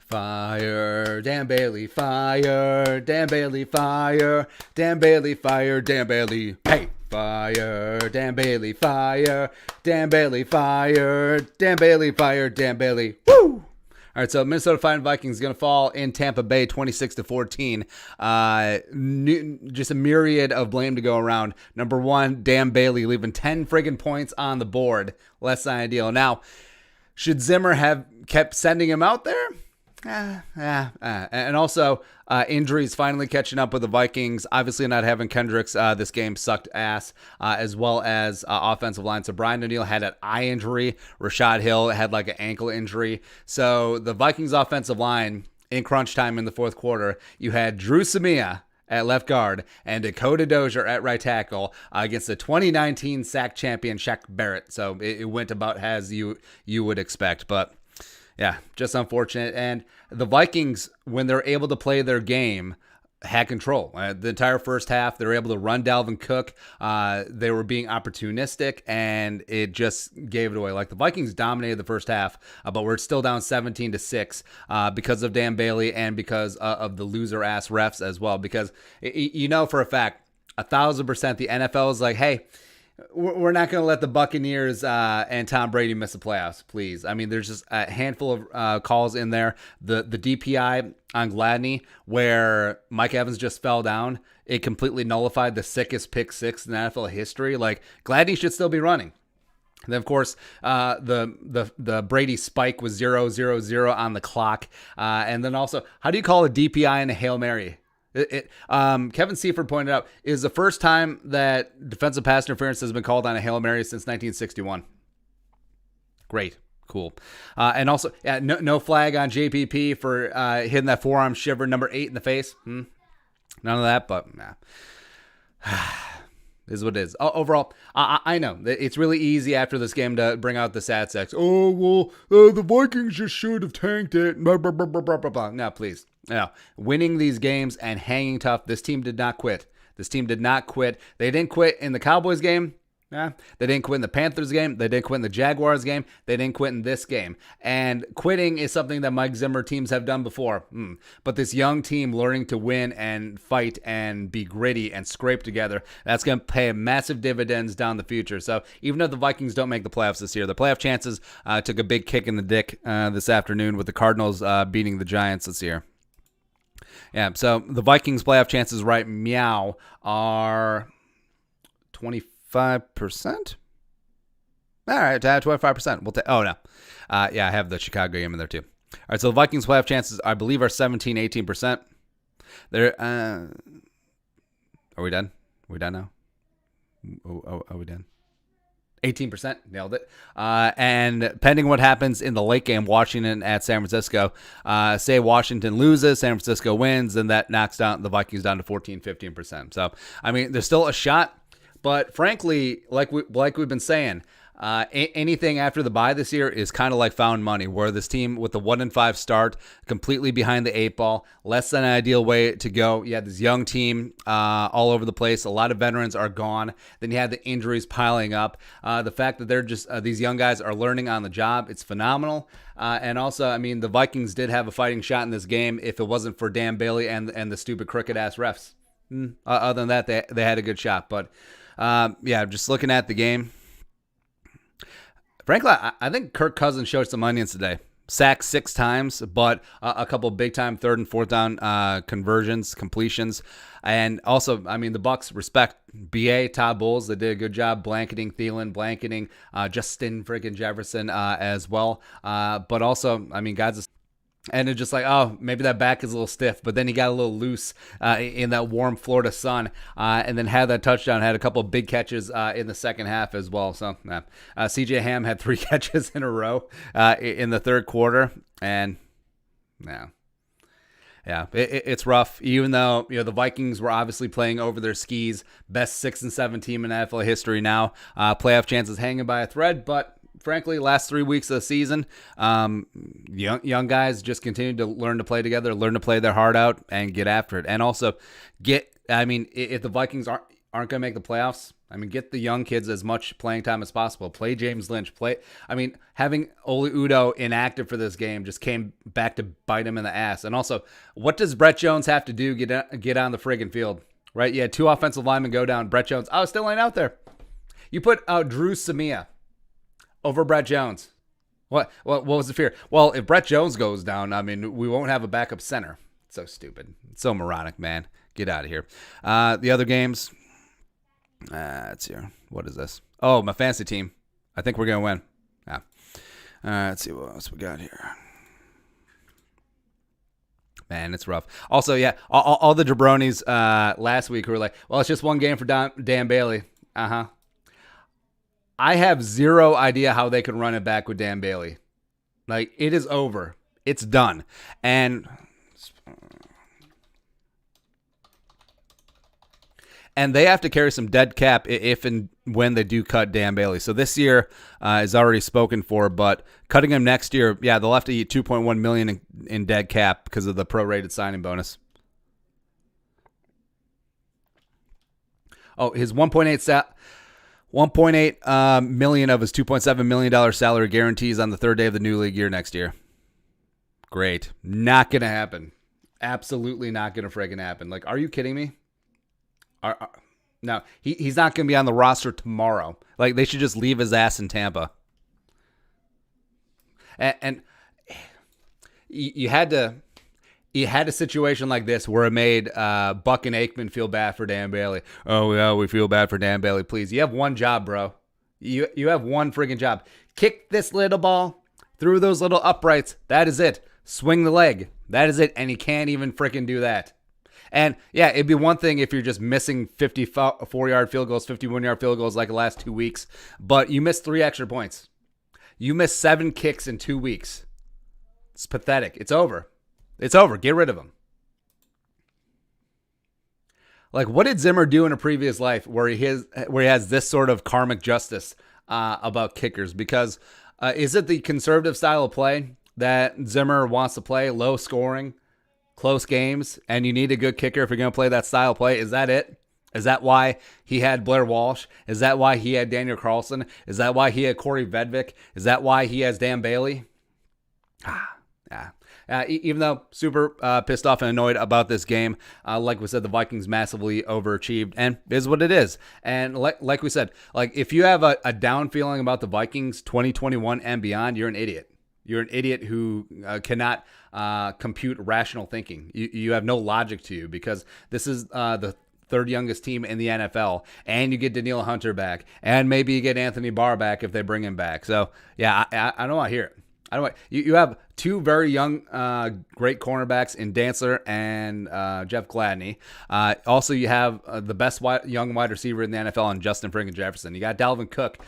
Fire, Dan Bailey, fire, Dan Bailey, fire, Dan Bailey, fire, Dan Bailey, hey, fire, Dan Bailey, fire, Dan Bailey, fire, Dan Bailey, fire, Dan Bailey, woo! All right, so Minnesota Fighting Vikings going to fall in Tampa Bay 26-14. Just a myriad of blame to go around. Number one, Dan Bailey leaving 10 friggin' points on the board. Less than ideal. Now, should Zimmer have kept sending him out there? And also, injuries finally catching up with the Vikings. Obviously, not having Kendricks this game sucked ass, as well as offensive line. So Brian O'Neill had an eye injury. Rashad Hill had like an ankle injury. So the Vikings offensive line in crunch time in the fourth quarter, you had Drew Samia at left guard and Dakota Dozier at right tackle against the 2019 sack champion Shaq Barrett. So it went about as you would expect, but yeah, just unfortunate. And the Vikings, when they're able to play their game, had control. The entire first half, they were able to run Dalvin Cook. They were being opportunistic, and it just gave it away. Like, the Vikings dominated the first half, but we're still down 17-6 because of Dan Bailey and because of the loser-ass refs as well. Because you know for a fact, 1,000% the NFL is like, hey, we're not going to let the Buccaneers and Tom Brady miss the playoffs, please. I mean, there's just a handful of calls in there. The DPI on Gladney, where Mike Evans just fell down, it completely nullified the sickest pick six in NFL history. Like, Gladney should still be running. And then, of course, the Brady spike was 0-0-0 on the clock. And then also, how do you call a DPI and a Hail Mary? Kevin Seifert pointed out, is the first time that defensive pass interference has been called on a Hail Mary since 1961. Great. Cool. And also, no flag on JPP for hitting that forearm shiver number 8 in the face. None of that, but nah. Is what it is. Overall, I know it's really easy after this game to bring out the sad sex. Oh, well, the Vikings just should have tanked it. Blah, blah, blah, blah, blah, blah. No, please. No. Winning these games and hanging tough. This team did not quit. This team did not quit. They didn't quit in the Cowboys game. They didn't quit in the Panthers game. They didn't quit in the Jaguars game. They didn't quit in this game. And quitting is something that Mike Zimmer teams have done before. But this young team learning to win and fight and be gritty and scrape together, that's going to pay massive dividends down the future. So even though the Vikings don't make the playoffs this year, the playoff chances took a big kick in the dick this afternoon with the Cardinals beating the Giants this year. Yeah, so the Vikings playoff chances right meow are 25%. All right, 25%. We'll take. Oh no, yeah, I have the Chicago game in there too. All right, so the Vikings playoff chances, I believe, are 17-18%. They're. Are we done? Are we done now? Are we done? 18%, nailed it. And pending what happens in the late game, Washington at San Francisco, say Washington loses, San Francisco wins, and that knocks down the Vikings down to 14-15%. So, I mean, there's still a shot. But frankly, like we've been saying, anything after the bye this year is kind of like found money, where this team with the 1-5 start, completely behind the 8 ball, less than an ideal way to go. You had this young team all over the place. A lot of veterans are gone. Then you had the injuries piling up. The fact that they're just these young guys are learning on the job, it's phenomenal. And also, I mean, the Vikings did have a fighting shot in this game if it wasn't for Dan Bailey and the stupid crooked-ass refs. Other than that, they had a good shot. But yeah, just looking at the game, frankly, I think Kirk Cousins showed some onions today. Sacked 6 times, but a couple big-time third and fourth down conversions, completions. And also, I mean, the Bucs respect B.A., Todd Bowles. They did a good job blanketing Thielen, blanketing Justin freaking Jefferson as well. But also, I mean, guys, and it's just like, oh, maybe that back is a little stiff, but then he got a little loose in that warm Florida sun, and then had that touchdown, had a couple of big catches in the second half as well. So C.J. Ham had 3 catches in a row in the third quarter, and it's rough. Even though the Vikings were obviously playing over their skis, best 6-7 team in NFL history now, playoff chances hanging by a thread, but frankly, last 3 weeks of the season, young guys just continue to learn to play together, learn to play their heart out, and get after it. And also, if the Vikings aren't going to make the playoffs, I mean, get the young kids as much playing time as possible. Play James Lynch. Having Oli Udoh inactive for this game just came back to bite him in the ass. And also, what does Brett Jones have to do get on the friggin' field? Right? You had 2 offensive linemen go down. Brett Jones, still ain't out there. You put Drew Samia over Brett Jones. What was the fear? Well, if Brett Jones goes down, I mean, we won't have a backup center. It's so stupid. It's so moronic, man. Get out of here. The other games. Let's see. What is this? Oh, my fantasy team. I think we're going to win. Yeah. Let's see what else we got here. Man, it's rough. Also, yeah, all the jabronis last week who were like, well, it's just one game for Dan Bailey. Uh-huh. I have zero idea how they could run it back with Dan Bailey. Like, it is over. It's done. And they have to carry some dead cap if and when they do cut Dan Bailey. So this year is already spoken for, but cutting him next year, yeah, they'll have to eat $2.1 million in dead cap because of the prorated signing bonus. Oh, his 1.8 million of his $2.7 million salary guarantees on the third day of the new league year next year. Great. Not going to happen. Absolutely not going to friggin' happen. Like, are you kidding me? No, he's not going to be on the roster tomorrow. Like, they should just leave his ass in Tampa. And you had a situation like this where it made Buck and Aikman feel bad for Dan Bailey. Oh, yeah, we feel bad for Dan Bailey. Please, you have one job, bro. You have one friggin' job. Kick this little ball through those little uprights. That is it. Swing the leg. That is it. And he can't even friggin' do that. And, yeah, it'd be one thing if you're just missing 54-yard field goals, 51-yard field goals like the last 2 weeks, but you missed 3 extra points. You missed 7 kicks in 2 weeks. It's pathetic. It's over. It's over. Get rid of him. Like, what did Zimmer do in a previous life where he has this sort of karmic justice about kickers? Because is it the conservative style of play that Zimmer wants to play, low scoring, close games, and you need a good kicker if you're going to play that style of play? Is that it? Is that why he had Blair Walsh? Is that why he had Daniel Carlson? Is that why he had Corey Vedvik? Is that why he has Dan Bailey? Even though super pissed off and annoyed about this game, like we said, the Vikings massively overachieved, and it is what it is. And like we said, like if you have a down feeling about the Vikings 2021 and beyond, you're an idiot. You're an idiot who cannot compute rational thinking. You have no logic to you because this is the third youngest team in the NFL, and you get Danielle Hunter back, and maybe you get Anthony Barr back if they bring him back. So, yeah, I don't want to hear it. I don't want, you have 2 very young, great cornerbacks in Dantzler and Jeff Gladney. Also, you have the best young wide receiver in the NFL in Justin friggin' Jefferson. You got Dalvin Cook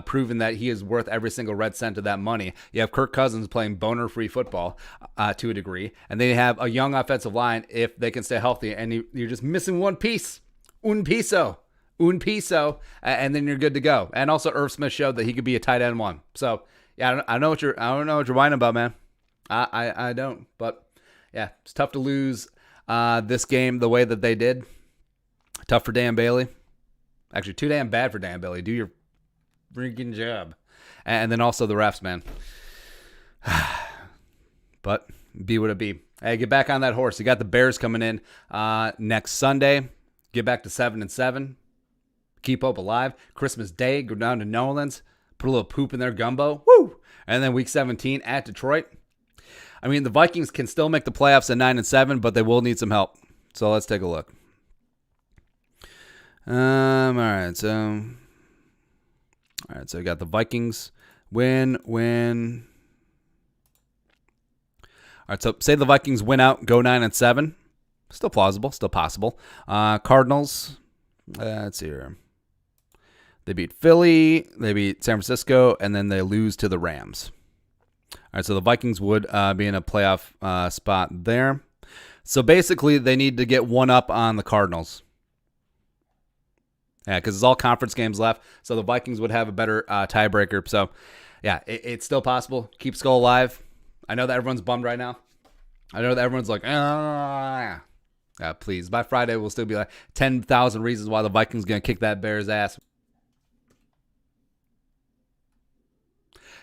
proving that he is worth every single red cent of that money. You have Kirk Cousins playing boner-free football to a degree. And then you have a young offensive line if they can stay healthy. And you're just missing one piece. Un piso. And then you're good to go. And also, Irv Smith showed that he could be a tight end 1. So, yeah, I don't know what you're whining about, man. I don't. But yeah, it's tough to lose this game the way that they did. Tough for Dan Bailey. Actually, too damn bad for Dan Bailey. Do your freaking job. And then also the refs, man. But be what it be. Hey, get back on that horse. You got the Bears coming in next Sunday. Get back to 7-7. Keep hope alive. Christmas Day, go down to New Orleans. Put a little poop in their gumbo. Woo! And then week 17 at Detroit. I mean, the Vikings can still make the playoffs at 9-7, but they will need some help. So let's take a look. All right. So we got the Vikings win. All right. So say the Vikings win out, go 9-7. Still plausible. Still possible. Cardinals. Let's see here. They beat Philly, they beat San Francisco, and then they lose to the Rams. All right, so the Vikings would be in a playoff spot there. So basically, they need to get one up on the Cardinals. Yeah, because it's all conference games left, so the Vikings would have a better tiebreaker. So, yeah, it's still possible. Keep Skull alive. I know that everyone's bummed right now. I know that everyone's like, Please. By Friday, we'll still be like 10,000 reasons why the Vikings going to kick that Bears ass.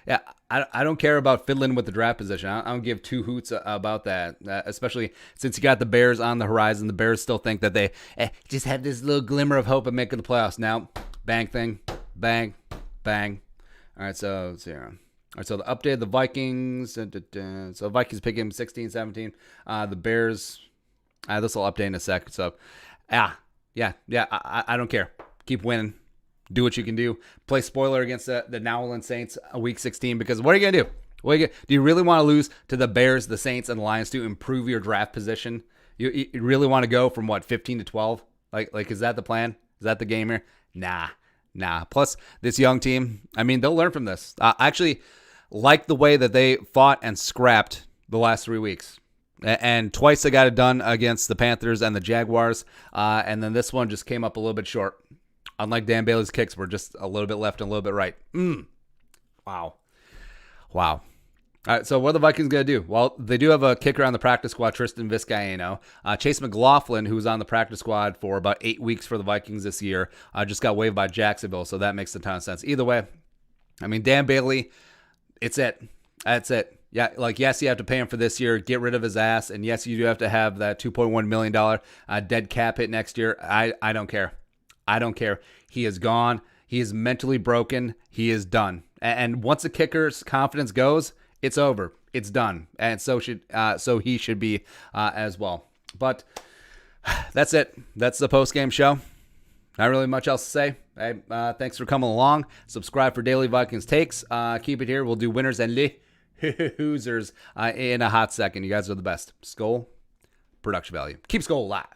Yeah, I don't care about fiddling with the draft position. I don't give two hoots about that, especially since you got the Bears on the horizon. The Bears still think that they just have this little glimmer of hope of making the playoffs. Now, bang thing, bang, bang. All right, so let's see here. All right, so the update of the Vikings. So Vikings pick him 16-17. The Bears, this will update in a sec. So, yeah, I don't care. Keep winning. Do what you can do. Play spoiler against the New Orleans Saints week 16 because what are you going to do? Do you really want to lose to the Bears, the Saints, and the Lions to improve your draft position? You really want to go from, 15 to 12? Like, is that the plan? Is that the game here? Nah. Plus, this young team, I mean, they'll learn from this. I actually like the way that they fought and scrapped the last 3 weeks. And twice they got it done against the Panthers and the Jaguars. And then this one just came up a little bit short. Unlike Dan Bailey's kicks were just a little bit left and a little bit right. Wow. All right, so what are the Vikings going to do? Well, they do have a kicker on the practice squad, Tristan Vizcaino. Chase McLaughlin, who was on the practice squad for about 8 weeks for the Vikings this year, just got waived by Jacksonville, so that makes a ton of sense. Either way, I mean, Dan Bailey, it's it. That's it. Yeah, yes, you have to pay him for this year, get rid of his ass, and yes, you do have to have that $2.1 million dead cap hit next year. I don't care. I don't care. He is gone. He is mentally broken. He is done. And once a kicker's confidence goes, it's over. It's done. And so he should be as well. But that's it. That's the post-game show. Not really much else to say. Hey, thanks for coming along. Subscribe for daily Vikings takes. Keep it here. We'll do winners and losers in a hot second. You guys are the best. Skol, production value. Keep Skol alive.